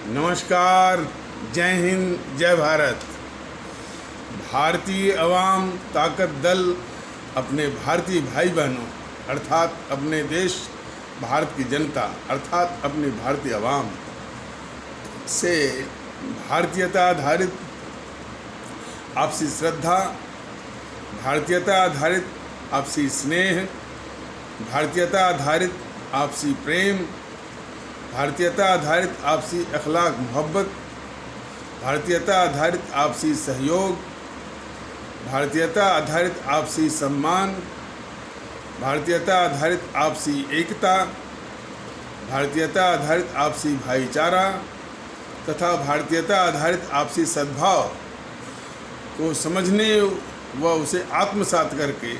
नमस्कार, जय हिंद, जय भारत। भारतीय अवाम ताकत दल अपने भारतीय भाई बहनों अर्थात अपने देश भारत की जनता अर्थात अपनी भारतीय अवाम से भारतीयता आधारित आपसी श्रद्धा, भारतीयता आधारित आपसी स्नेह, भारतीयता आधारित आपसी प्रेम, भारतीयता आधारित आपसी अखलाक मोहब्बत, भारतीयता आधारित आपसी सहयोग, भारतीयता आधारित आपसी सम्मान, भारतीयता आधारित आपसी एकता, भारतीयता आधारित आपसी भाईचारा तथा भारतीयता आधारित आपसी सद्भाव को समझने व उसे आत्मसात करके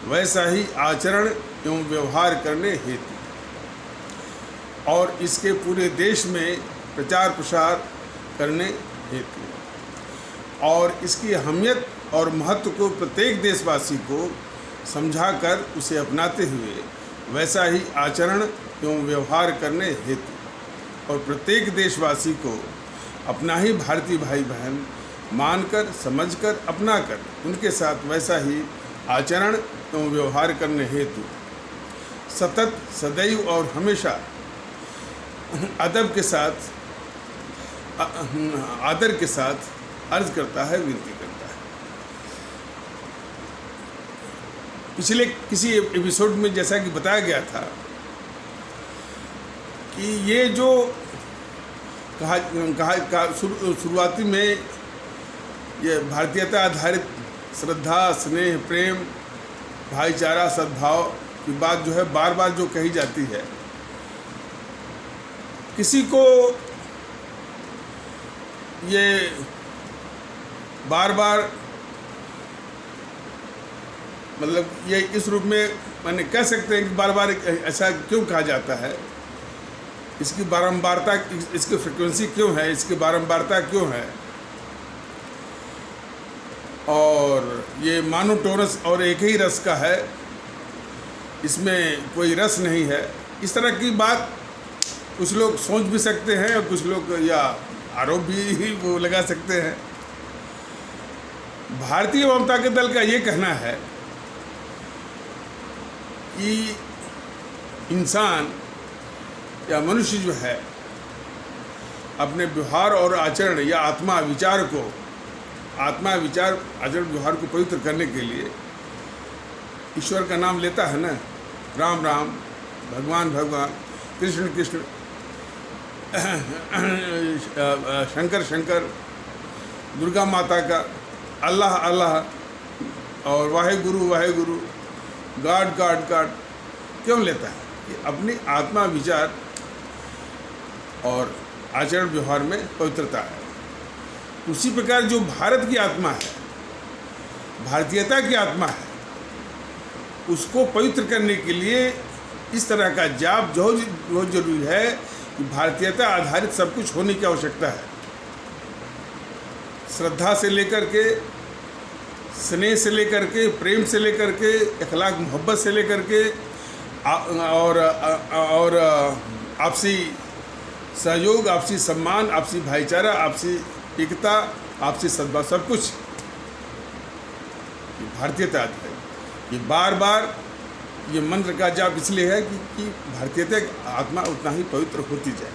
वैसा ही आचरण एवं व्यवहार करने हेतु और इसके पूरे देश में प्रचार प्रसार करने हेतु और इसकी अहमियत और महत्व को प्रत्येक देशवासी को समझाकर उसे अपनाते हुए वैसा ही आचरण एवं व्यवहार करने हेतु और प्रत्येक देशवासी को अपना ही भारतीय भाई बहन मानकर, समझकर, अपनाकर उनके साथ वैसा ही आचरण एवं व्यवहार करने हेतु सतत, सदैव और हमेशा अदब के साथ, आदर के साथ अर्ज करता है, विनती करता है। पिछले किसी एपिसोड में जैसा कि बताया गया था कि ये जो कहा शुरुआती में ये भारतीयता आधारित श्रद्धा, स्नेह, प्रेम, भाईचारा, सद्भाव की बात जो है बार बार जो कही जाती है, किसी को ये बार बार मतलब ये इस रूप में मैंने कह सकते हैं कि बार बार ऐसा क्यों कहा जाता है, इसकी बारंबारता, इसकी फ्रिक्वेंसी क्यों है, इसकी बारंबारता क्यों है, और ये मोनोटोनस और एक ही रस का है, इसमें कोई रस नहीं है। इस तरह की बात कुछ लोग सोच भी सकते हैं और कुछ लोग या आरोप भी वो लगा सकते हैं। भारतीय अवाम ताकत दल का ये कहना है कि इंसान या मनुष्य जो है अपने व्यवहार और आचरण या आत्मा विचार आचरण व्यवहार को पवित्र करने के लिए ईश्वर का नाम लेता है ना, राम राम, भगवान भगवान, कृष्ण कृष्ण, शंकर शंकर, दुर्गा माता का अल्लाह अल्लाह और Waheguru Waheguru, God God God क्यों लेता है? कि अपनी आत्मा विचार और आचरण व्यवहार में पवित्रता है। उसी प्रकार जो भारत की आत्मा है, भारतीयता की आत्मा है, उसको पवित्र करने के लिए इस तरह का जाप जो बहुत जरूरी है कि भारतीयता आधारित सब कुछ होने की आवश्यकता है। श्रद्धा से लेकर के, स्नेह से लेकर के, प्रेम से लेकर के, अखलाक मोहब्बत से लेकर के और आपसी सहयोग, आपसी सम्मान, आपसी भाईचारा, आपसी एकता, आपसी सद्भाव, सब कुछ भारतीयता है। ये बार बार ये मंत्र का जाप इसलिए है कि भारतीयता की आत्मा उतना ही पवित्र होती जाए।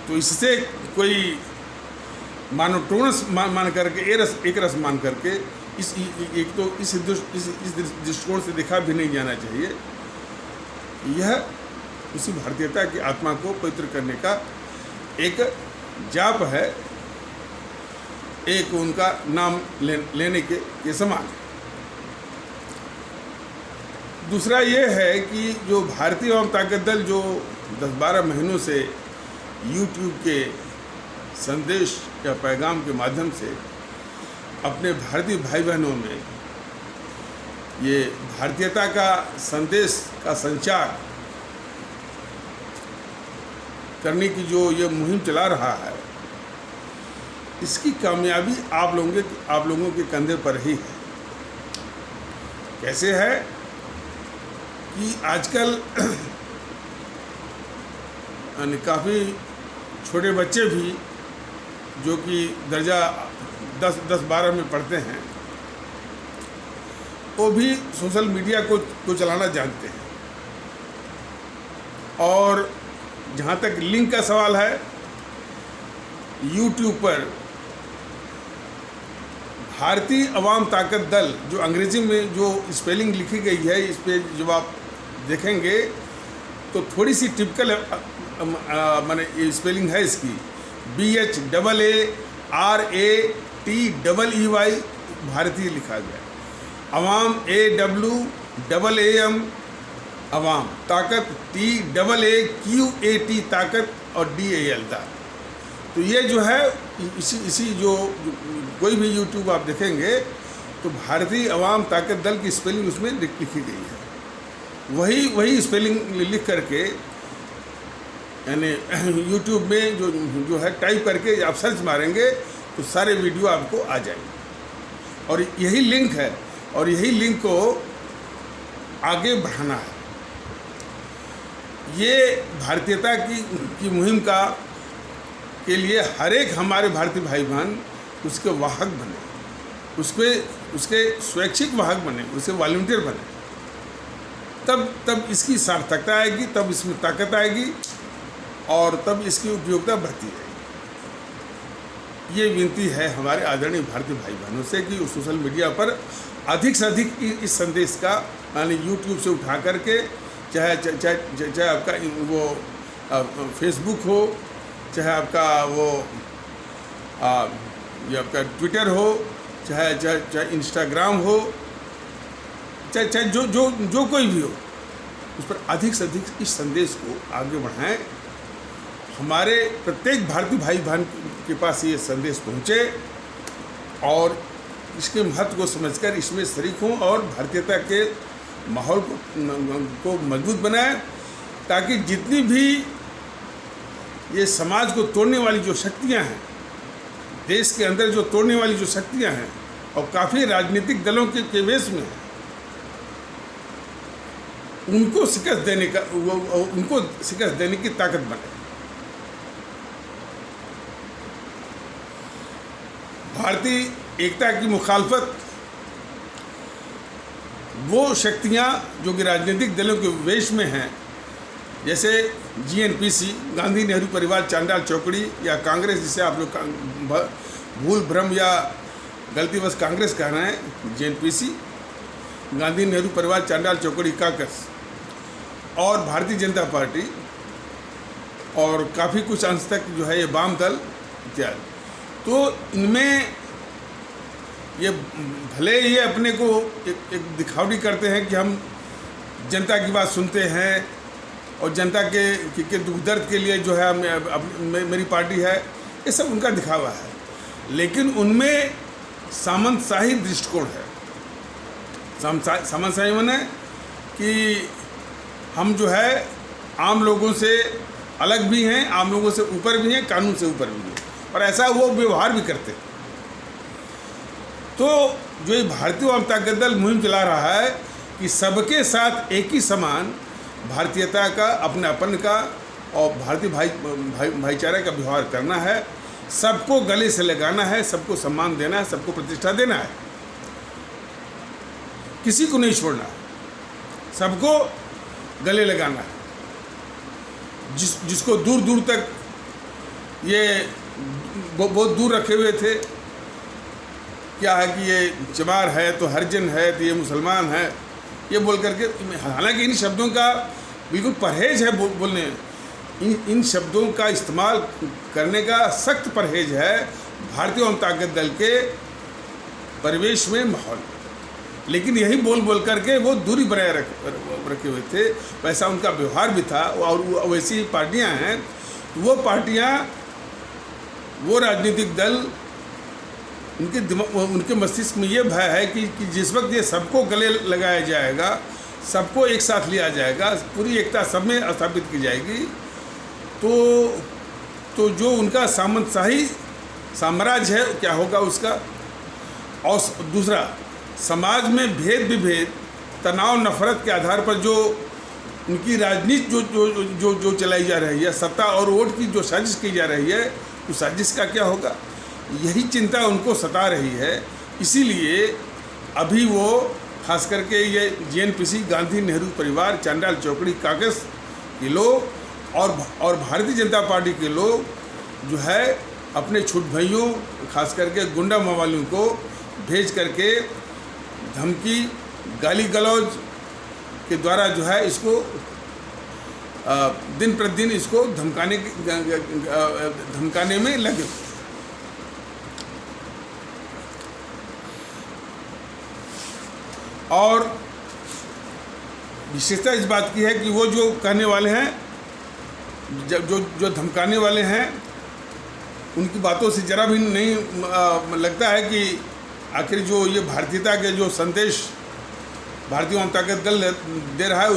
तो इससे कोई मोनोटोनस मान करके एक रस मान करके इस दृष्टिकोण से देखा भी नहीं जाना चाहिए। यह उसी भारतीयता की आत्मा को पवित्र करने का एक जाप है, एक उनका नाम लेने के समान। दूसरा ये है कि जो भारतीय अवाम ताकत दल जो 10-12 महीनों से YouTube के संदेश या पैगाम के माध्यम से अपने भारतीय भाई बहनों में ये भारतीयता का संदेश का संचार करने की जो ये मुहिम चला रहा है, इसकी कामयाबी आप लोगों के कंधे पर ही है। कैसे है कि आजकल काफ़ी छोटे बच्चे भी जो कि दर्जा 10-12 में पढ़ते हैं, वो भी सोशल मीडिया को चलाना जानते हैं। और जहाँ तक लिंक का सवाल है, यूट्यूब पर भारतीय अवाम ताकत दल, जो अंग्रेजी में जो स्पेलिंग लिखी गई है, इस पर जब आप देखेंगे तो थोड़ी सी टिपिकल माने स्पेलिंग है इसकी, BHAARATEEY भारतीय लिखा गया। अवाम AWAAM अवाम, ताकत TAAQAT ताकत और DAL दा। तो ये जो है इसी जो कोई भी यूट्यूब आप देखेंगे तो भारतीय अवाम ताकत दल की स्पेलिंग उसमें लिखी गई है। वही स्पेलिंग लिख करके यानी यूट्यूब में जो है टाइप करके आप सर्च मारेंगे तो सारे वीडियो आपको आ जाएंगे। और यही लिंक है और यही लिंक को आगे बढ़ाना है। ये भारतीयता की मुहिम के लिए हर एक हमारे भारतीय भाई बहन उसके वाहक बने, उसके स्वैच्छिक वाहक बने, उसके वॉलंटियर बने। तब इसकी सार्थकता आएगी, तब इसमें ताकत आएगी और तब इसकी उपयोगिता बढ़ती रहेगी। ये विनती है हमारे आदरणीय भारतीय भाई बहनों से कि सोशल मीडिया पर अधिक से अधिक इस संदेश का यानी यूट्यूब से उठा करके, चाहे आपका वो फेसबुक हो, चाहे आपका वो ये आपका ट्विटर हो, चाहे इंस्टाग्राम हो, चाहे जो कोई भी हो, उस पर अधिक से अधिक इस संदेश को आगे बढ़ाएं। हमारे प्रत्येक भारतीय भाई बहन के पास ये संदेश पहुँचे और इसके महत्व को समझकर इसमें शरीक हों और भारतीयता के माहौल को मजबूत बनाएं, ताकि जितनी भी ये समाज को तोड़ने वाली जो शक्तियां हैं, देश के अंदर जो तोड़ने वाली जो शक्तियां हैं और काफ़ी राजनीतिक दलों के वेश में हैं, उनको शिकस्त देने की ताकत बने। भारतीय एकता की मुखालफत वो शक्तियां जो कि राजनीतिक दलों के वेश में हैं, जैसे GNPC, गांधी नेहरू परिवार चांडाल चौकड़ी, या कांग्रेस जिसे आप लोग भूल भ्रम या गलतीवश कांग्रेस कह रहे हैं, GNPC, गांधी नेहरू परिवार चांडाल चौकड़ी काकस, और भारतीय जनता पार्टी, और काफ़ी कुछ अंश तक जो है ये वाम दल इत्यादि। तो इनमें ये भले ये अपने को एक दिखावटी करते हैं कि हम जनता की बात सुनते हैं और जनता के दुख दर्द के लिए जो है मेरी पार्टी है, ये सब उनका दिखावा है, लेकिन उनमें सामंतशाही दृष्टिकोण है। सामंतशाही माने कि हम जो है आम लोगों से अलग भी हैं, आम लोगों से ऊपर भी हैं, कानून से ऊपर भी हैं, और ऐसा वो व्यवहार भी करते हैं। तो जो ये भारतीय अवाम ताकत दल मुहिम चला रहा है कि सबके साथ एक ही समान भारतीयता का, अपनापन का और भारतीय भाईचारे का व्यवहार करना है, सबको गले से लगाना है, सबको सम्मान देना है, सबको प्रतिष्ठा देना है, किसी को नहीं छोड़ना, सबको गले लगाना है। जिसको दूर दूर तक ये बहुत दूर रखे हुए थे, क्या है कि ये चमार है तो हरिजन है तो ये मुसलमान है, ये बोल करके, हालांकि इन शब्दों का बिल्कुल परहेज है बोलने, इन शब्दों का इस्तेमाल करने का सख्त परहेज है भारतीय अवाम ताकत दल के परिवेश में, माहौल। लेकिन यही बोल करके वो दूरी बनाए रखे हुए थे, वैसा उनका व्यवहार भी था। और वैसी पार्टियां हैं, वो पार्टियां, वो राजनीतिक दल, उनके मस्तिष्क में ये भय है कि जिस वक्त ये सबको गले लगाया जाएगा, सबको एक साथ लिया जाएगा, पूरी एकता सब में स्थापित की जाएगी, तो जो उनका सामंतशाही साम्राज्य है क्या होगा उसका। और दूसरा, समाज में भेद विभेद, तनाव, नफरत के आधार पर जो उनकी राजनीति जो जो जो जो चलाई जा रही है, सत्ता और वोट की जो साजिश की जा रही है, उस साजिश का क्या होगा, यही चिंता उनको सता रही है। इसीलिए अभी वो खास करके ये जेएनपीसी, गांधी नेहरू परिवार, चांडाल चौकड़ी काकस के लोग और भारतीय जनता पार्टी के लोग जो है अपने छुट भाइयों, खास करके गुंडा मवालियों को भेज करके धमकी, गाली गलौज के द्वारा जो है इसको दिन प्रतिदिन इसको धमकाने में लगे। और विशेषता इस बात की है कि वो जो कहने वाले हैं, जो धमकाने वाले हैं, उनकी बातों से जरा भी नहीं लगता है कि आखिर जो ये भारतीयता के जो संदेश भारतीय जनता दल दे रहा है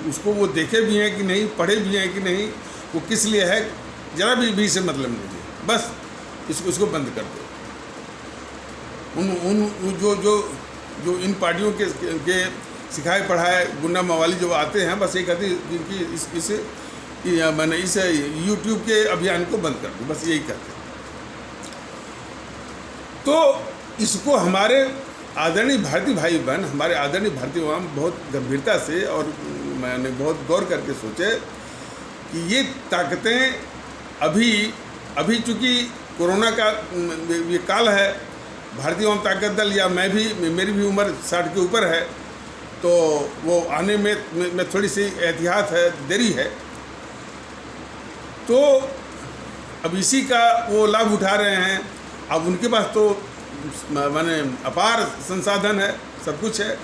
उसको वो देखे भी हैं कि नहीं, पढ़े भी हैं कि नहीं, वो किस लिए है, जरा भी से मतलब नहीं है। बस इसको बंद कर दो। उन जो इन पार्टियों के सिखाए पढ़ाए गुंडा मवाली जो आते हैं, बस ये कहते हैं कि मैंने इस यूट्यूब के अभियान को बंद कर दो, बस यही कहते हैं। तो इसको हमारे आदरणीय भारतीय भाई बहन, हमारे आदरणीय भारतीय आवाम बहुत गंभीरता से और मैंने बहुत गौर करके सोचे कि ये ताकतें अभी चूँकि कोरोना का ये काल है, भारतीय आवाम ताकत दल या मेरी भी उम्र 60 के ऊपर है, तो वो आने में थोड़ी सी एहतियात है, देरी है। तो अब इसी का वो लाभ उठा रहे हैं। अब उनके पास तो माने अपार संसाधन है, सब कुछ है,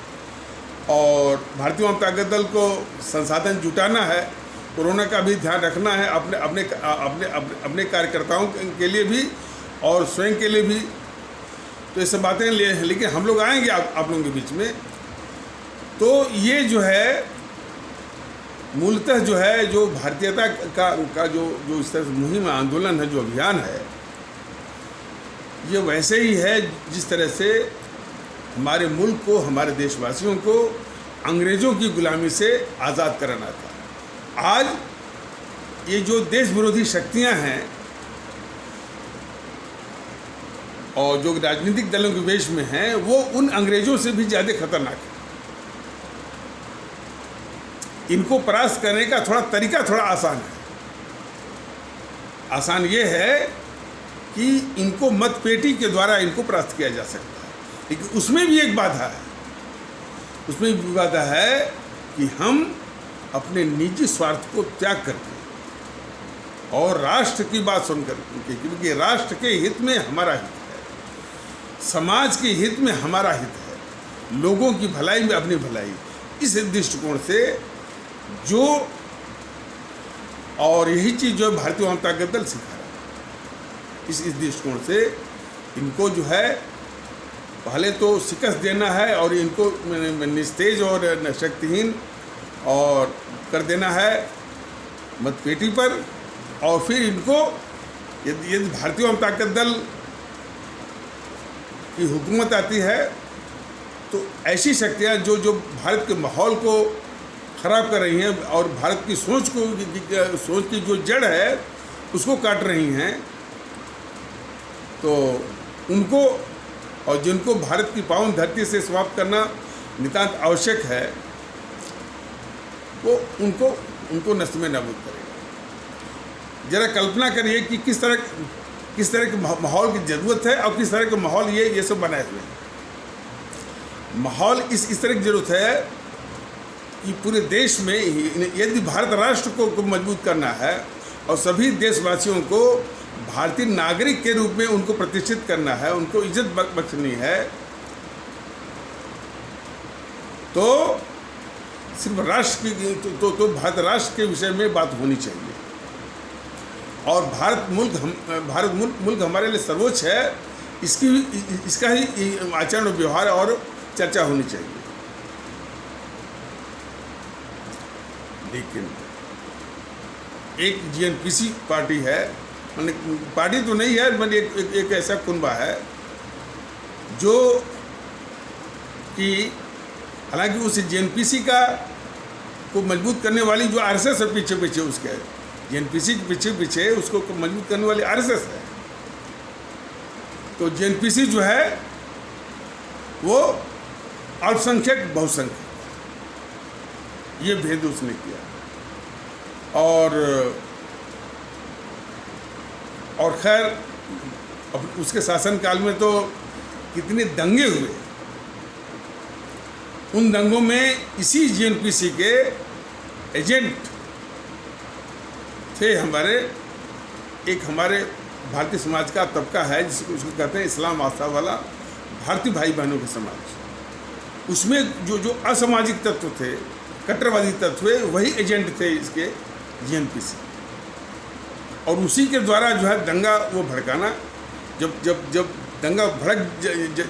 और भारतीय आवाम ताकत दल को संसाधन जुटाना है, कोरोना का भी ध्यान रखना है अपने कार्यकर्ताओं के लिए भी और स्वयं के लिए भी। तो ये सब बातें लेकिन हम लोग आएंगे आप लोगों के बीच में। तो ये जो है मूलतः जो है जो भारतीयता का जो इस तरह मुहिम आंदोलन है, जो अभियान है, ये वैसे ही है जिस तरह से हमारे मुल्क को, हमारे देशवासियों को अंग्रेज़ों की गुलामी से आज़ाद कराना था। आज ये जो देश विरोधी शक्तियां हैं और जो राजनीतिक दलों के वेश में हैं, वो उन अंग्रेज़ों से भी ज़्यादा खतरनाक है। इनको परास्त करने का तरीका थोड़ा आसान है। आसान ये है कि इनको मतपेटी के द्वारा इनको परास्त किया जा सकता है, लेकिन उसमें भी एक बाधा है। उसमें भी बाधा है कि हम अपने निजी स्वार्थ को त्याग करके और राष्ट्र की बात सुन करके, क्योंकि राष्ट्र के हित में हमारा हित है, समाज के हित में हमारा हित है, लोगों की भलाई में अपनी भलाई, इस दृष्टिकोण से जो, और यही चीज़ जो भारतीय जनता दल सिखा रहा है, इस दृष्टिकोण से इनको जो है पहले तो शिकस्त देना है और इनको निस्तेज और शक्तिहीन और कर देना है मतपेटी पर, और फिर इनको यदि भारतीय जनता दल की हुकूमत आती है तो ऐसी शक्तियाँ जो भारत के माहौल को ख़राब कर रही हैं और भारत की सोच की जो जड़ है उसको काट रही हैं, तो उनको और जिनको भारत की पावन धरती से समाप्त करना नितांत आवश्यक है, वो उनको नष्ट में नाबूद करेगा। जरा कल्पना करिए कि किस तरह के माहौल की ज़रूरत है और किस तरह के माहौल ये सब बनाए हुए हैं। माहौल इस तरह की ज़रूरत है कि पूरे देश में यदि भारत राष्ट्र को मजबूत करना है और सभी देशवासियों को भारतीय नागरिक के रूप में उनको प्रतिष्ठित करना है, उनको इज्जत बख्शनी है, तो सिर्फ राष्ट्र की तो भारत राष्ट्र के विषय में बात होनी चाहिए। और भारत मुल्क हमारे लिए सर्वोच्च है, इसका ही आचरण व्यवहार और चर्चा होनी चाहिए। लेकिन एक जेएनपीसी पार्टी है, पार्टी तो नहीं है, मतलब एक ऐसा कुनबा है जो कि हालांकि उस जेएनपीसी का को मजबूत करने वाली जो आरएसएस है पीछे पीछे उसके, जेएनपीसी के पीछे पीछे उसको मजबूत करने वाली आरएसएस है। तो जेएनपीसी जो है वो अल्पसंख्यक बहुसंख्यक, ये भेद उसने किया। और खैर अब उसके शासनकाल में तो कितने दंगे हुए। उन दंगों में इसी जेएनपीसी के एजेंट थे हमारे भारतीय समाज का तबका है जिसको कहते हैं इस्लाम आस्था वाला भारतीय भाई बहनों के समाज। उसमें जो असामाजिक तत्व थे, कट्टरवादी तत्व, वही एजेंट थे इसके जेएनपीसी। और उसी के द्वारा जो है दंगा वो भड़काना, जब दंगा भड़क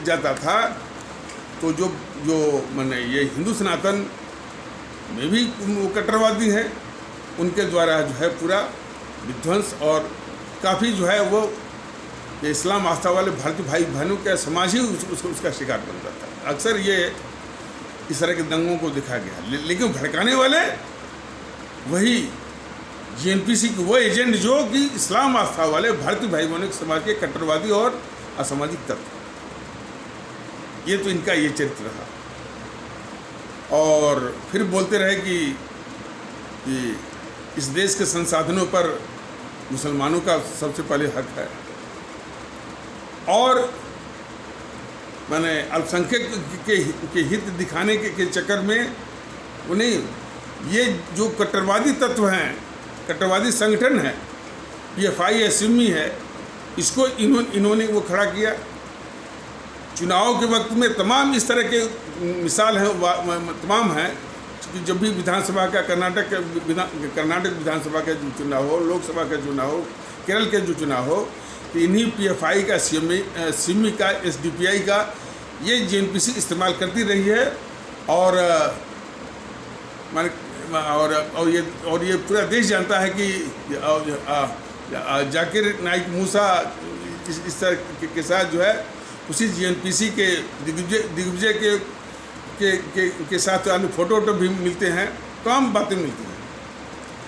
जाता था तो जो माने ये हिंदू सनातन में भी वो कट्टरवादी हैं, उनके द्वारा जो है पूरा विध्वंस और काफ़ी जो है वो ये इस्लाम आस्था वाले भारतीय भाई बहनों का समाज ही उसका शिकार बन जाता है। अक्सर ये इस तरह के दंगों को देखा गया, लेकिन भड़काने वाले वही जेएनपीसी के वो एजेंट जो कि इस्लाम आस्था वाले भारतीय भाई बहनों के समाज के कट्टरवादी और असामाजिक तत्व। ये तो इनका ये चरित्र रहा। और फिर बोलते रहे कि इस देश के संसाधनों पर मुसलमानों का सबसे पहले हक है, और मैंने अल्पसंख्यक के हित दिखाने के चक्कर में उन्हें ये जो कट्टरवादी तत्व हैं, कट्टरवादी संगठन है, पीएफआई है, सिमी है, इसको इन्होंने वो खड़ा किया। चुनाव के वक्त में तमाम इस तरह के मिसाल हैं, तमाम हैं कि जब भी विधानसभा का कर्नाटक विधानसभा का जो चुनाव हो, लोकसभा का चुनाव हो, केरल के जो चुनाव हो, तो इन्हीं पीएफआई का, सिमी का, एसडीपीआई का ये जेएनपीसी इस्तेमाल करती रही है। और ये पूरा देश जानता है कि जाकिर नाइक मूसा इस तरह के साथ जो है उसी जेएनपीसी के दिग्विजय के साथ फोटो भी मिलते हैं, तमाम बातें मिलती हैं।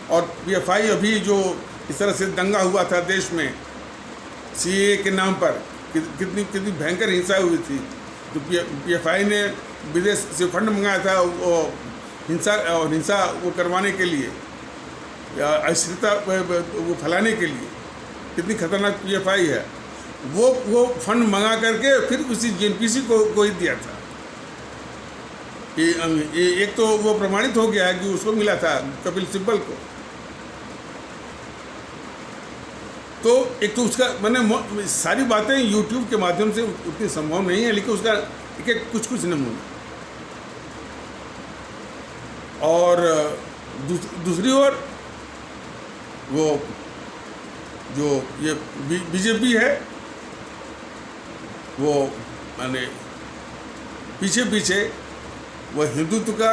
और पीएफआई अभी जो इस तरह से दंगा हुआ था देश में सीएए के नाम पर, कितनी भयंकर हिंसा हुई थी, तो पीएफआई ने विदेश से फंड मंगाया था वो हिंसा वो करवाने के लिए, अस्थिरता वो फैलाने के लिए। कितनी खतरनाक पीएफआई है। वो फंड मंगा करके फिर उसी जेएनपीसी को ही दिया था। एक तो वो प्रमाणित हो गया है कि उसको मिला था कपिल सिब्बल को। तो एक तो उसका मैंने सारी बातें यूट्यूब के माध्यम से उतनी संभव नहीं है, लेकिन उसका एक कुछ नमूना। और दूसरी ओर वो जो ये बीजेपी है, वो माने पीछे पीछे वो हिंदुत्व का,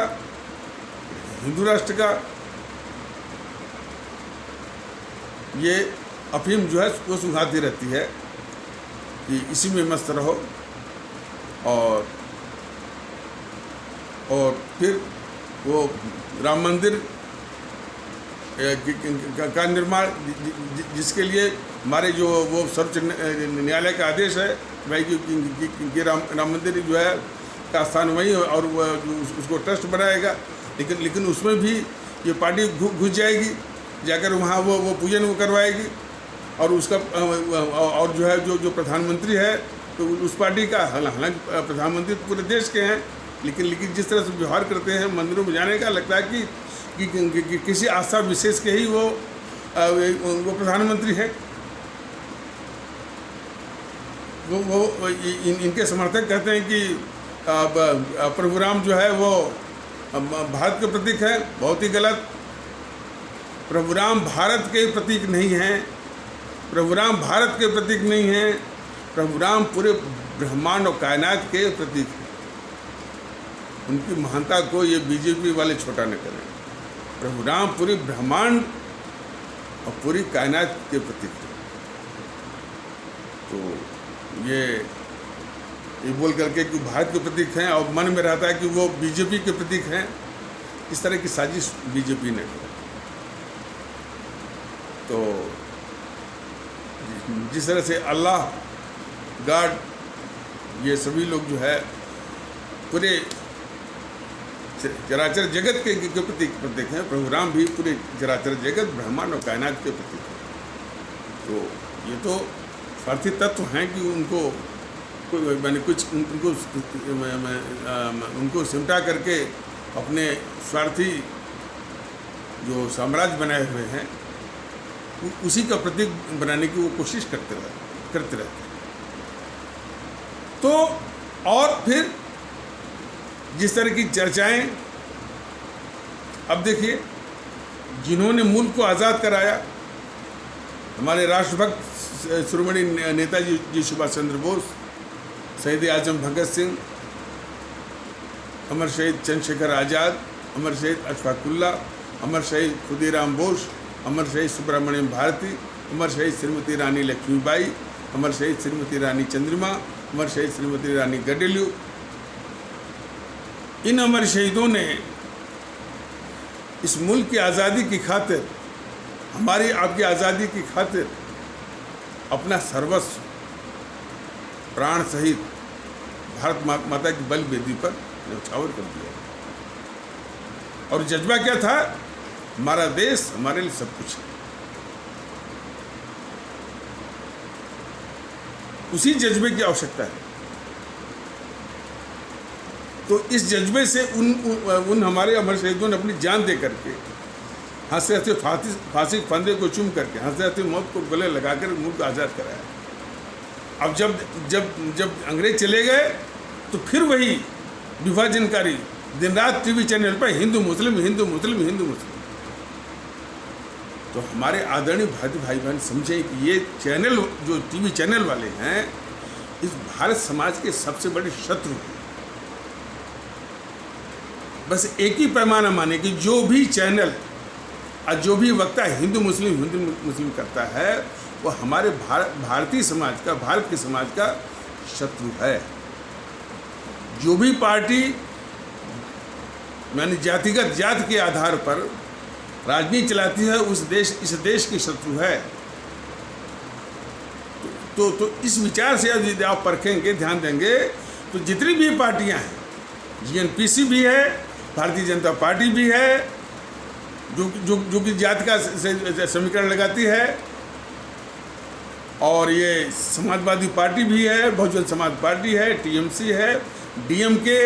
हिंदू राष्ट्र का ये अफीम जो है वो सुंघाती रहती है कि इसी में मस्त रहो। और फिर वो राम मंदिर का निर्माण, जिसके लिए हमारे जो वो सर्वोच्च न्यायालय का आदेश है भाई कि राम मंदिर जो है का स्थान वही है और उसको ट्रस्ट बनाएगा, लेकिन उसमें भी ये पार्टी घुस जाएगी, जाकर वहाँ वो पूजन वो करवाएगी। और उसका और जो है जो प्रधानमंत्री है तो उस पार्टी का, हालांकि प्रधानमंत्री तो पूरे देश के हैं, लेकिन जिस तरह से व्यवहार करते हैं मंदिरों में जाने का, लगता है कि किसी आस्था विशेष के ही वो प्रधानमंत्री है। वो इनके समर्थक कहते हैं कि प्रभु राम जो है वो भारत के प्रतीक है। बहुत ही गलत। प्रभु राम भारत के प्रतीक नहीं हैं, प्रभु राम भारत के प्रतीक नहीं हैं, प्रभु राम पूरे ब्रह्मांड और कायनात के प्रतीक हैं। उनकी महानता को ये बीजेपी वाले छोटा न करें। प्रभु राम पूरी ब्रह्मांड और पूरी कायनात के प्रतीक हैं। तो ये बोल करके कि भारत के प्रतीक हैं और मन में रहता है कि वो बीजेपी के प्रतीक हैं, इस तरह की साजिश बीजेपी ने की। तो जिस तरह से अल्लाह, गॉड, ये सभी लोग जो है पूरे चराचर जगत के प्रतीक हैं, प्रभु राम भी पूरे चराचर जगत, ब्रह्मांड और कायनात के प्रतीक हैं। तो ये तो स्वार्थी तत्व हैं कि उनको मैंने कुछ उनको सिमटा करके अपने स्वार्थी जो साम्राज्य बनाए हुए हैं उसी का प्रतीक बनाने की वो कोशिश करते रहते हैं। तो और फिर जिस तरह की चर्चाएं, अब देखिए, जिन्होंने मुल्क को आज़ाद कराया, हमारे राष्ट्रभक्त शिरोमणि नेताजी जी सुभाष चंद्र बोस, शहीद आजम भगत सिंह, अमर शहीद चंद्रशेखर आज़ाद, अमर शहीद अशफाकुल्ला, अमर शहीद खुदीराम बोस, अमर शहीद सुब्रमण्यम भारती, अमर शहीद श्रीमती रानी लक्ष्मीबाई, अमर शहीद श्रीमती रानी चंद्रिमा, अमर शहीद श्रीमती रानी गडेलू। इन अमर शहीदों ने इस मुल्क की आज़ादी की खातिर, हमारी आपकी आज़ादी की खातिर अपना सर्वस्व प्राण सहित भारत माता की बल वेदी पर न्यौछावर कर दिया। और जज्बा क्या था? हमारा देश हमारे लिए सब कुछ है। उसी जज्बे की आवश्यकता है। तो इस जज्बे से उन हमारे अमर शहीदों ने अपनी जान दे करके, हंसते हंसते फांसी के फंदे को चूम करके, हंसते हंसते मौत को गले लगाकर मुल्क आज़ाद कराया। अब जब अंग्रेज चले गए तो फिर वही विभाजनकारी दिन रात टीवी चैनल पर हिंदू मुस्लिम हिंदू मुस्लिम हिंदू मुस्लिम। तो हमारे आदरणीय भारतीय भाई बहन समझें कि ये चैनल, जो टीवी चैनल वाले हैं, इस भारत समाज के सबसे बड़े शत्रु हैं। बस एक ही पैमाना माने कि जो भी चैनल और जो भी वक्ता हिंदू मुस्लिम करता है वो हमारे भारतीय समाज का, भारत के समाज का शत्रु है। जो भी पार्टी यानी जातिगत जात के आधार पर राजनीति चलाती है इस देश की शत्रु है। तो इस विचार से यदि आप परखेंगे, ध्यान देंगे, तो जितनी भी पार्टियां हैं, जीएनपीसी भी है, भारतीय जनता पार्टी भी है, जो कि जात का समीकरण लगाती है, और ये समाजवादी पार्टी भी है, बहुजन समाज पार्टी है, टीएमसी है, डीएमके,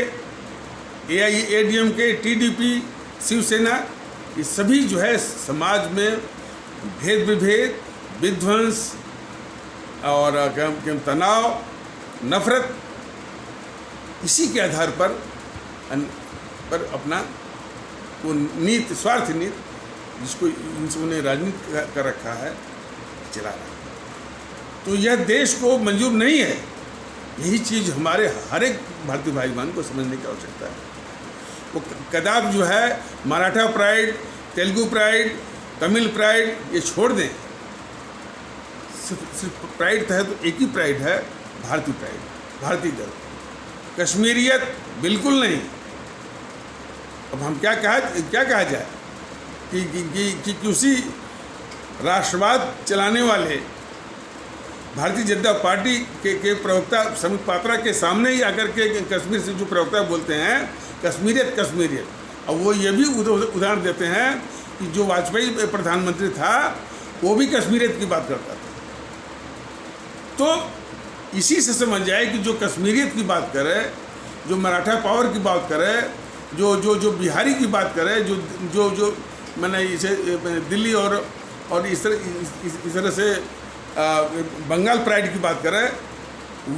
एआईएडीएमके, टीडीपी, शिवसेना, ये सभी जो है समाज में भेद विभेद, विध्वंस और तनाव, नफरत, इसी के आधार पर अपना वो नीति, स्वार्थ नीति, जिसको उन्हें राजनीति कर रखा है, चला रहा है। तो यह देश को मंजूर नहीं है। यही चीज़ हमारे हर एक भारतीय भाई बहन को समझने की आवश्यकता है। वो कदाप जो है Maratha pride, Telugu pride, Tamil pride ये छोड़ दें। सिर्फ प्राइड है तो एक ही प्राइड है, भारतीय प्राइड, भारतीय गर्व। कश्मीरियत बिल्कुल नहीं। अब हम क्या कहा जाए कि उसी राष्ट्रवाद चलाने वाले भारतीय जनता पार्टी के प्रवक्ता समित पात्रा के सामने ही आकर के कश्मीर से जो प्रवक्ता बोलते हैं कश्मीरियत, अब वो ये भी उदाहरण देते हैं कि जो वाजपेयी प्रधानमंत्री था वो भी कश्मीरियत की बात करता था। तो इसी से समझ जाए कि जो कश्मीरियत की बात करे, जो मराठा पावर की बात करे, जो बिहारी की बात करे, जो मैंने इसे दिल्ली और इस तरह से बंगाल प्राइड की बात करें,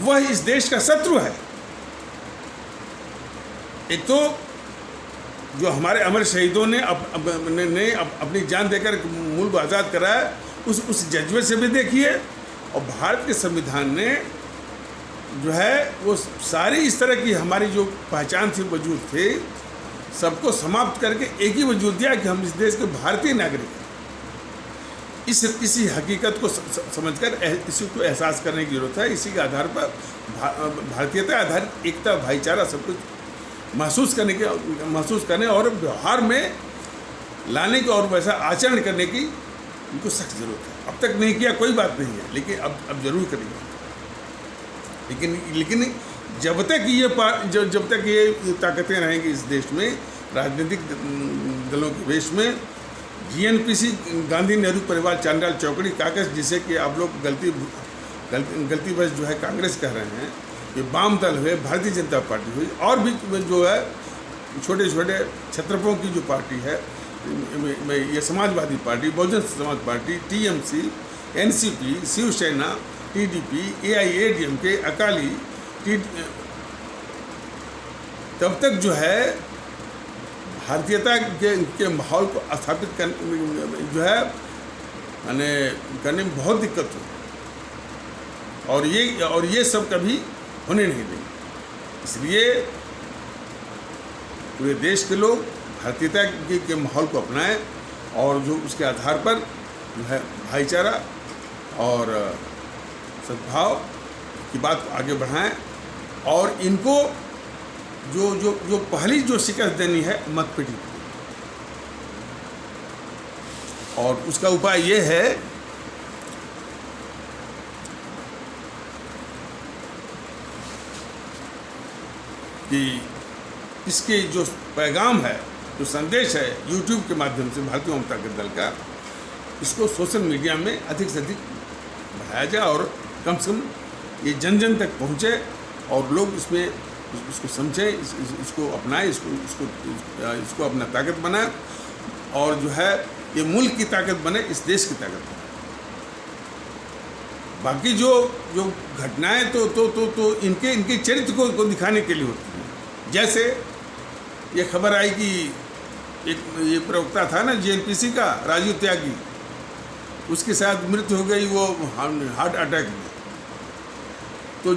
वह इस देश का शत्रु है। एक तो जो हमारे अमर शहीदों ने अपनी जान देकर मुल्क को आज़ाद कराया, उस जज्बे से भी देखिए, और भारत के संविधान ने जो है वो सारी इस तरह की हमारी जो पहचान थी, वजूद थे, सबको समाप्त करके एक ही वजूद दिया कि हम इस देश के भारतीय नागरिक हैं। इसी हकीकत को समझकर इसी को एहसास करने की ज़रूरत है। इसी के आधार पर भारतीयता आधारित एकता, भाईचारा सब कुछ महसूस करने और व्यवहार में लाने की और वैसा आचरण करने की उनको सख्त ज़रूरत है। अब तक नहीं किया कोई बात नहीं है, लेकिन अब जरूर करेंगे। लेकिन जब तक ये ताकतें रहेंगी इस देश में, राजनीतिक दलों के देश में, GNPC गांधी नेहरू परिवार चांडाल चौकड़ी कागज, जिसे कि आप लोग गलतीवश जो है कांग्रेस कह रहे हैं, ये वाम दल हुए, भारतीय जनता पार्टी हुई, और भी जो है छोटे छोटे छत्रपों की जो पार्टी है, ये Samajwadi party, Bahujan Samaj party, TMC, NCP, Shivsena, TDP, AIADMK, Akali, तब तक जो है भारतीयता के माहौल को स्थापित करने जो है करने में बहुत दिक्कत हो, और ये सब कभी होने नहीं देंगे। इसलिए पूरे देश के लोग भारतीयता के माहौल को अपनाएं और जो उसके आधार पर जो है भाईचारा और सद्भाव की बात को आगे बढ़ाएं, और इनको जो पहली जो शिकस्त देनी है मतपेटी, और उसका उपाय ये है कि इसके जो पैगाम है, जो संदेश है YouTube के माध्यम से भारतीय जनता दल का, इसको सोशल मीडिया में अधिक से अधिक बढ़ाया जाए और कम से कम ये जन जन तक पहुँचे और लोग इसको समझें, इसको अपनाएं, इसको अपना ताकत बनाए, और जो है ये मुल्क की ताकत बने, इस देश की ताकत बने। बाकी जो घटनाएं तो इनके चरित्र को दिखाने के लिए होती हैं। जैसे ये खबर आई कि ये प्रवक्ता था ना GNPC का, राजीव त्यागी, उसके साथ मृत्यु हो गई वो हार्ट अटैक में। तो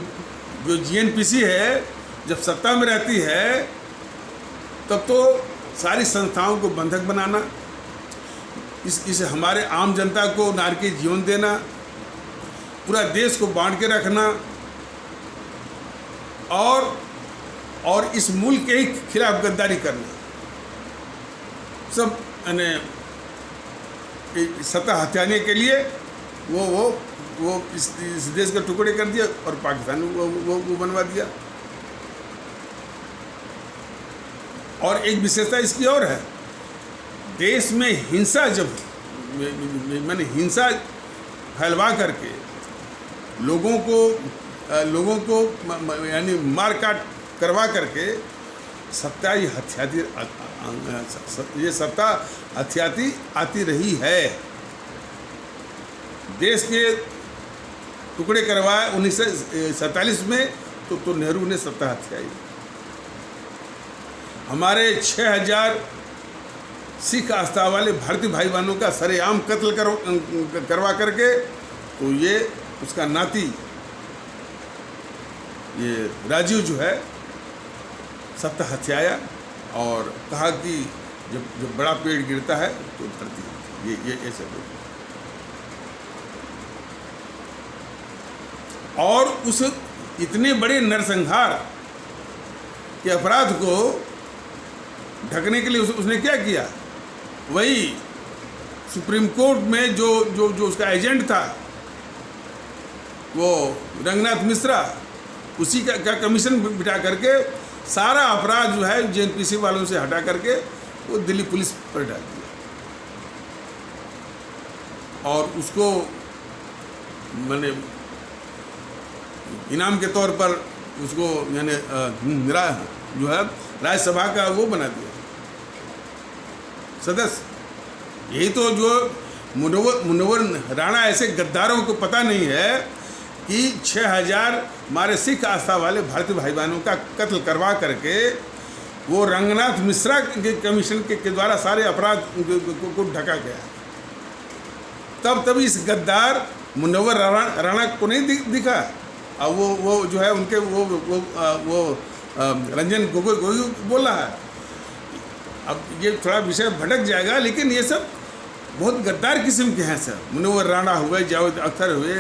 जो GNPC है जब सत्ता में रहती है तब तो सारी संस्थाओं को बंधक बनाना, इसे हमारे आम जनता को नारकीय जीवन देना, पूरा देश को बांट के रखना, और इस मुल्क के खिलाफ गद्दारी करना, सब सत्ता हथियाने के लिए वो इस देश के टुकड़े कर दिया और पाकिस्तान वो बनवा दिया। और एक विशेषता इसकी और है, देश में हिंसा हिंसा फैलवा करके लोगों को यानी मार काट करवा करके सत्ता ये सत्ता हथियाती आती रही है। देश के टुकड़े करवाए 1947 में तो नेहरू ने सत्ता हथियाई। हमारे 6000 सिख आस्था वाले भारतीय भाई बहनों का सरेआम कत्ल करवा करके तो ये उसका नाती ये राजीव जो है सत्ता हथियाया और कहा कि जब बड़ा पेड़ गिरता है तो धरती ये ऐसे हो। और उस इतने बड़े नरसंहार के अपराध को ढकने के लिए उसने क्या किया, वही सुप्रीम कोर्ट में जो उसका एजेंट था वो रंगनाथ मिश्रा, उसी का कमीशन बिठा करके सारा अपराध जो है GNPC वालों से हटा करके वो दिल्ली पुलिस पर डाल दिया और उसको मैंने इनाम के तौर पर उसको यानी जो है राज्यसभा का वो बना दिया सदस्य। यही तो जो मुनव्वर राणा ऐसे गद्दारों को पता नहीं है कि 6000 हमारे सिख आस्था वाले भारतीय भाई बहनों का कत्ल करवा करके वो रंगनाथ मिश्रा के कमीशन के द्वारा सारे अपराध को ढका गया। तब इस गद्दार मुनव्वर राणा को नहीं दिखा। अब वो जो है उनके वो रंजन गोगोई बोला है। अब ये थोड़ा विषय भटक जाएगा, लेकिन ये सब बहुत गद्दार किस्म के हैं सर। मुनव्वर राणा हुए, जावेद अख्तर हुए,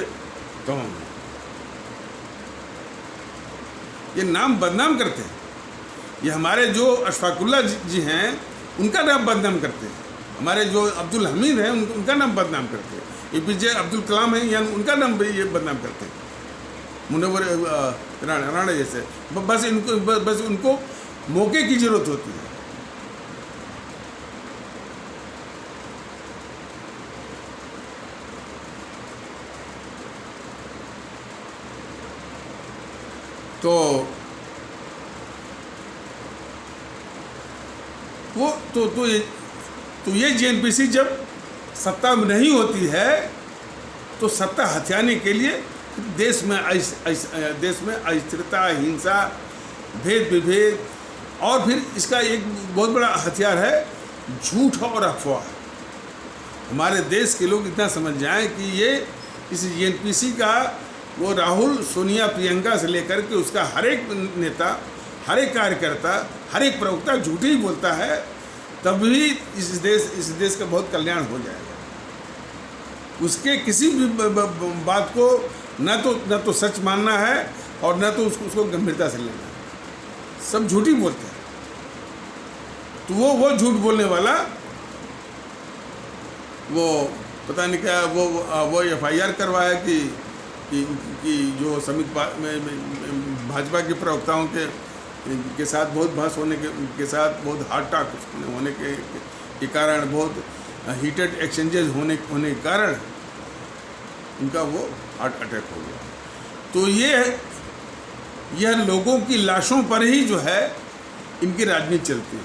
ये नाम बदनाम करते हैं। ये हमारे जो अशफाकुल्ला जी हैं उनका नाम बदनाम करते हैं, हमारे जो अब्दुल हमीद हैं उनका नाम बदनाम करते हैं, APJ अब्दुल कलाम हैं या उनका नाम भी ये बदनाम करते हैं, मुनव्वर राणा जैसे। बस उनको मौके की ज़रूरत होती है। तो ये JNPC जब सत्ता में नहीं होती है तो सत्ता हथियाने के लिए देश में अस्थिरता, हिंसा, भेद विभेद, और फिर इसका एक बहुत बड़ा हथियार है झूठ और अफवाह। हमारे देश के लोग इतना समझ जाएं कि ये इस JNPC का वो राहुल, सोनिया, प्रियंका से लेकर के उसका हर एक नेता, हर एक कार्यकर्ता, हर एक प्रवक्ता झूठ ही बोलता है, तभी इस देश का बहुत कल्याण हो जाएगा। उसके किसी भी बात को न तो सच मानना है और न तो उसको गंभीरता से लेना है। सब झूठ ही बोलते हैं। तो वो झूठ बोलने वाला वो पता नहीं क्या वो FIR करवाया कि जो समित भाजपा के प्रवक्ताओं के साथ बहुत बहस होने के साथ, बहुत हार्ड टॉक होने के कारण, बहुत हीटेड एक्सचेंजेस होने के कारण उनका वो हार्ट अटैक हो गया। तो यह लोगों की लाशों पर ही जो है इनकी राजनीति चलती है।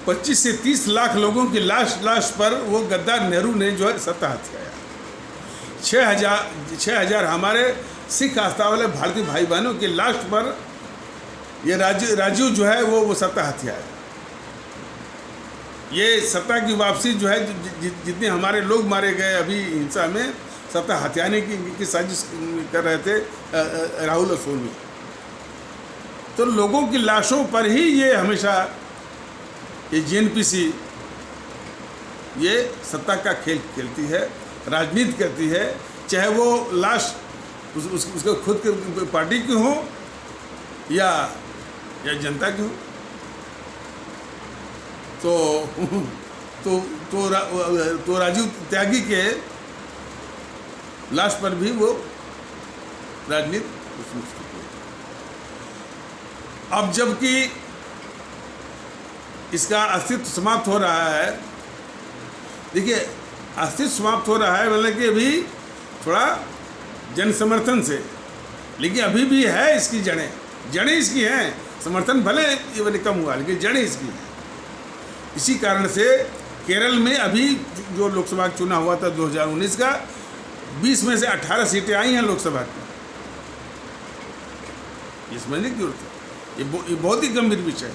25 से 30 लाख लोगों की लाश पर वो गद्दार नेहरू ने जो है सत्ता हथियाया। 6,000 हमारे सिख आस्था वाले भारतीय भाई बहनों की लाश पर ये राजीव जो है वो सत्ता हथियाया। ये सत्ता की वापसी जो है, जितने हमारे लोग मारे गए अभी हिंसा में, सत्ता हथियाने की साजिश कर रहे थे राहुल और सोनिया। तो लोगों की लाशों पर ही ये हमेशा ये JNPC ये सत्ता का खेल खेलती है, राजनीति करती है, चाहे वो लाश उसके खुद के पार्टी की हो या जनता की हो। तो राजीव त्यागी के लाश पर भी वो राजनीति उसमें। अब जबकि इसका अस्तित्व समाप्त हो रहा है, देखिए अस्तित्व समाप्त हो रहा है मतलब कि अभी थोड़ा जन समर्थन से, लेकिन अभी भी है इसकी जड़ें इसकी हैं। समर्थन भले ये कम हुआ लेकिन जड़ें इसकी हैं। इसी कारण से केरल में अभी जो लोकसभा का चुनाव हुआ था 2019 का, 20 में से 18 सीटें आई हैं लोकसभा की। ये समझने की जरूरत है। ये बहुत ही गंभीर विषय है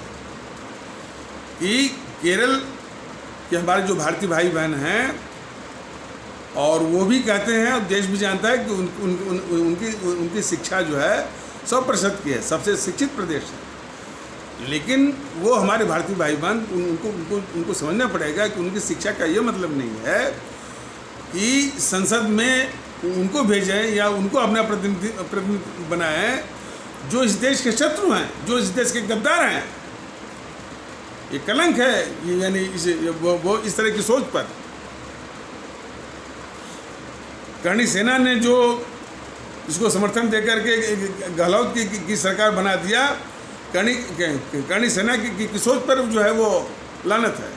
कि केरल के हमारे जो भारतीय भाई बहन हैं, और वो भी कहते हैं और देश भी जानता है कि उनकी शिक्षा जो है 100% की है, सबसे शिक्षित प्रदेश है। लेकिन वो हमारे भारतीय भाई बहन उनको समझना पड़ेगा कि उनकी शिक्षा का ये मतलब नहीं है कि संसद में उनको भेजें या उनको अपना प्रतिनिधि बनाएं जो इस देश के शत्रु हैं, जो इस देश के गद्दार हैं। ये कलंक है, यानी वो इस तरह की सोच पर। करणी सेना ने जो इसको समर्थन देकर के गहलोत की सरकार बना दिया, करणी सेना की सोच पर जो है वो लानत है।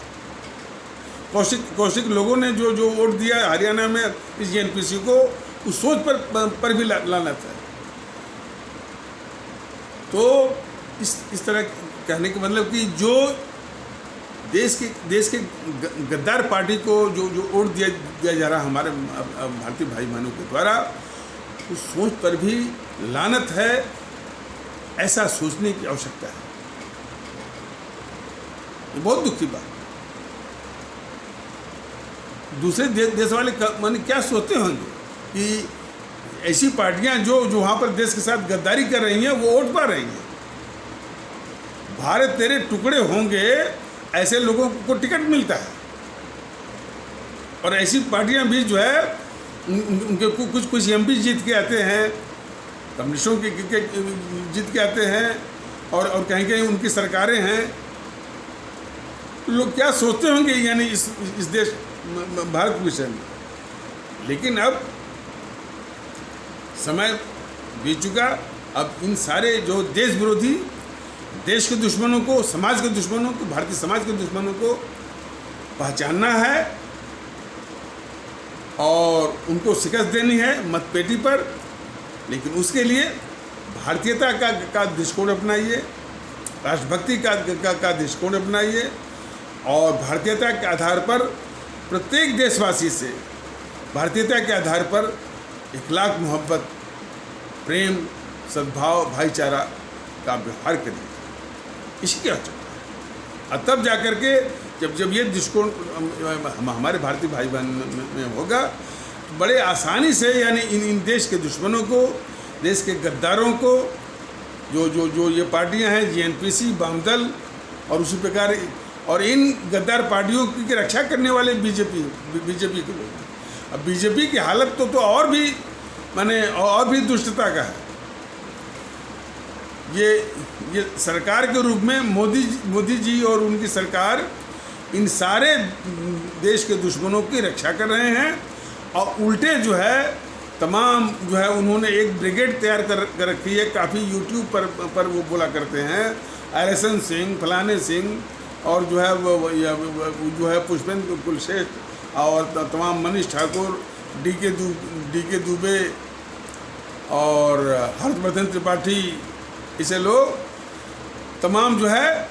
कौशिक लोगों ने जो वोट दिया हरियाणा में इस JNPC को, उस सोच पर भी लानत है। तो इस तरह कहने का मतलब कि जो देश के गद्दार पार्टी को जो वोट दिया जा रहा हमारे भारतीय भाई बहनों के द्वारा, उस सोच पर भी लानत है। ऐसा सोचने की आवश्यकता है। ये बहुत दुख की बात। दूसरे देश वाले माने क्या सोचते होंगे कि ऐसी पार्टियां जो वहाँ पर देश के साथ गद्दारी कर रही हैं वो वोट पा रही हैं। भारत तेरे टुकड़े होंगे ऐसे लोगों को टिकट मिलता है, और ऐसी पार्टियां भी जो है उनके कुछ MP जीत के आते हैं, कम्युनिस्टों के जीत के आते हैं, और कहीं कहीं उनकी सरकारें हैं, लोग क्या सोचते होंगे यानी इस देश भारत के विषय में। लेकिन अब समय बीत चुका। अब इन सारे जो देश विरोधी, देश के दुश्मनों को, समाज के दुश्मनों को, भारतीय समाज के दुश्मनों को पहचानना है और उनको शिकस्त देनी है मतपेटी पर। लेकिन उसके लिए भारतीयता का दृष्टिकोण अपनाइए, राष्ट्रभक्ति का दृष्टिकोण अपनाइए और भारतीयता के आधार पर प्रत्येक देशवासी से भारतीयता के आधार पर इखलाक, मोहब्बत, प्रेम, सद्भाव, भाईचारा का व्यवहार करिए। इसी की आवश्यकता है। तब जाकर के जब ये दृष्टिकोण हमारे भारतीय भाई बहन में होगा, बड़े आसानी से यानी इन देश के दुश्मनों को, देश के गद्दारों को, जो ये पार्टियां हैं, जीएनपीसी, वामदल और उसी प्रकार, और इन गद्दार पार्टियों की रक्षा करने वाले बीजेपी के लोग। अब बीजेपी की हालत तो और भी और भी दुष्टता का है। ये सरकार के रूप में मोदी जी और उनकी सरकार इन सारे देश के दुश्मनों की रक्षा कर रहे हैं और उल्टे जो है तमाम जो है उन्होंने एक ब्रिगेड तैयार कर रखी है। काफ़ी यूट्यूब पर वो बोला करते हैं, आरएसएन सिंह, फलाने सिंह और जो है पुष्पेंद्र कुलश्रेष्ठ और तमाम मनीष ठाकुर, डी के दुबे और हर्षवर्धन त्रिपाठी, इसे लोग तमाम जो है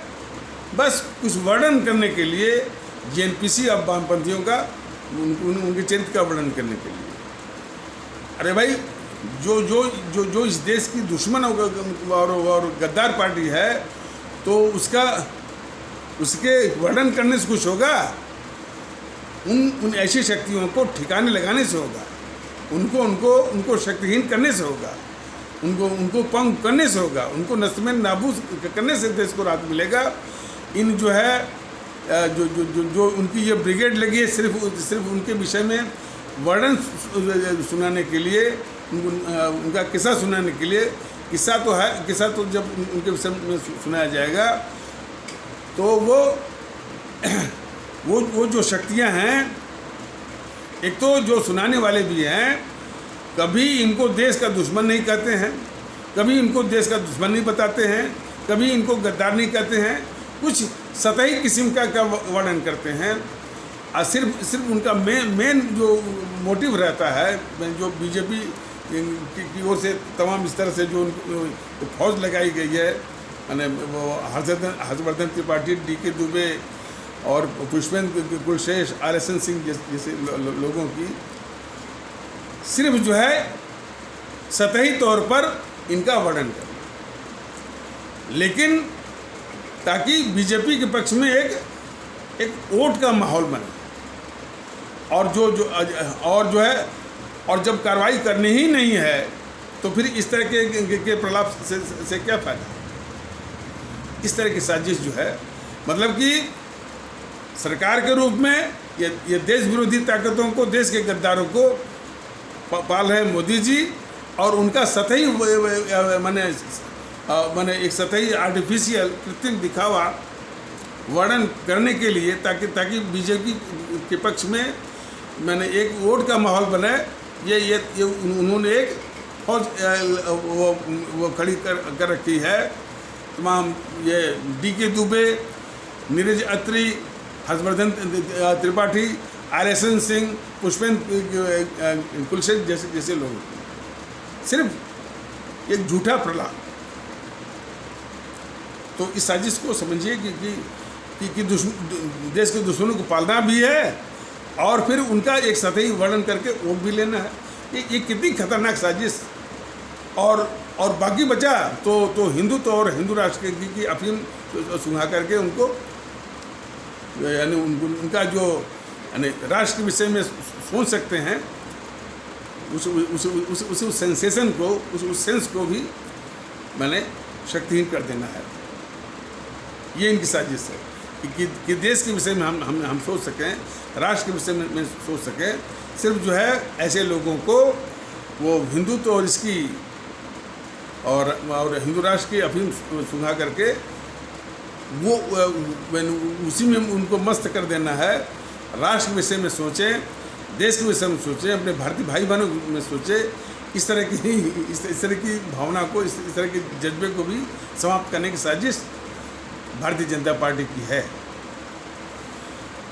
बस कुछ वर्णन करने के लिए, जीएनपीसी और वामपंथियों का उनके चरित्र का वर्णन करने के लिए। अरे भाई, जो इस देश की दुश्मन और गद्दार पार्टी है, तो उसके वर्णन करने से कुछ होगा? उन ऐसी शक्तियों को ठिकाने लगाने से होगा, उनको शक्तिहीन करने से होगा, उनको पंग करने से होगा, उनको नस्में नाबूद करने से देश को राहत मिलेगा। इन जो है जो उनकी ये ब्रिगेड लगी है सिर्फ उनके विषय में वर्णन सुनाने के लिए, उनका किस्सा सुनाने के लिए। किस्सा तो जब उनके विषय में सुनाया जाएगा तो वो जो शक्तियां हैं, एक तो जो सुनाने वाले भी हैं, कभी इनको देश का दुश्मन नहीं कहते हैं, कभी इनको देश का दुश्मन नहीं बताते हैं, कभी इनको गद्दार नहीं कहते हैं, कुछ सतही किस्म का वर्णन करते हैं। और सिर्फ उनका मेन जो मोटिव रहता है, जो बीजेपी की ओर से तमाम इस तरह से जो फौज लगाई गई है, मैंने वो हर्षवर्धन त्रिपाठी, डी के दुबे और पुष्पेंद्र कुलश्रेष्ठ, आरएसएन सिंह जैसे लोगों की सिर्फ जो है सतही तौर पर इनका वर्णन करना, लेकिन ताकि बीजेपी के पक्ष में एक वोट का माहौल बने। और जो है और जब कार्रवाई करनी ही नहीं है तो फिर इस तरह के प्रलाप से क्या फायदा? इस तरह की साजिश जो है, मतलब कि सरकार के रूप में ये देश विरोधी ताकतों को, देश के गद्दारों को पाल रहे मोदी जी, और उनका सतही माने एक सतही आर्टिफिशियल कृत्रिम दिखावा वर्णन करने के लिए, ताकि बीजेपी के पक्ष में मैंने एक वोट का माहौल बने। ये उन्होंने एक फौज वो खड़ी कर रखी है। तमाम ये डी के दुबे, नीरज अत्री, हर्षवर्धन त्रिपाठी, आरएसएन सिंह, पुष्पेंद्र कुलश्रेष्ठ जैसे लोग, सिर्फ एक झूठा प्रलाप। तो इस साजिश को समझिए कि देश के दुश्मनों को पालना भी है और फिर उनका एक सतही वर्णन करके वोट भी लेना है। ये कितनी खतरनाक साजिश। और बाकी बचा तो हिंदुत्व और हिंदू राष्ट्र की अफीम सुना करके उनको यानी उनका जो यानी राष्ट्र के विषय में सोच सकते हैं, उस सेंसेशन को, उस सेंस को भी मैंने शक्तिहीन कर देना है। ये इनकी साजिश है कि देश के विषय में हम सोच सकें, राष्ट्र के विषय में सोच सकें। सिर्फ जो है ऐसे लोगों को वो हिंदुत्व और इसकी और हिंदू राष्ट्र की अफीम सुंघा करके वो उसी में उनको मस्त कर देना है। राष्ट्र के विषय में सोचें, देश के विषय में सोचें, अपने भारतीय भाई बहनों में सोचें। इस तरह की भावना को, इस तरह के जज्बे को भी समाप्त करने की साजिश भारतीय जनता पार्टी की है।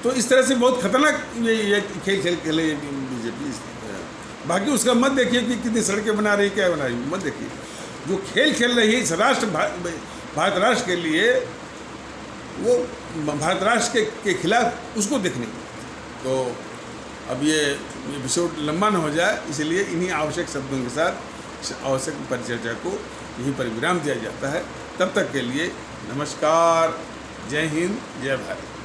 तो इस तरह से बहुत खतरनाक ये खेल खेले बीजेपी। बाकी उसका मत देखिए कि कितनी सड़कें बना रही, क्या बना रही, मत देखिए। जो खेल खेल रही है इस राष्ट्र भारत राष्ट्र के लिए, वो भारत राष्ट्र के खिलाफ, उसको देखने। तो अब ये विषय लंबा न हो जाए, इसलिए इन्हीं आवश्यक शब्दों के साथ आवश्यक परिचर्चा को यहीं पर विराम दिया जाता है। तब तक के लिए नमस्कार, जय हिंद, जय भारत।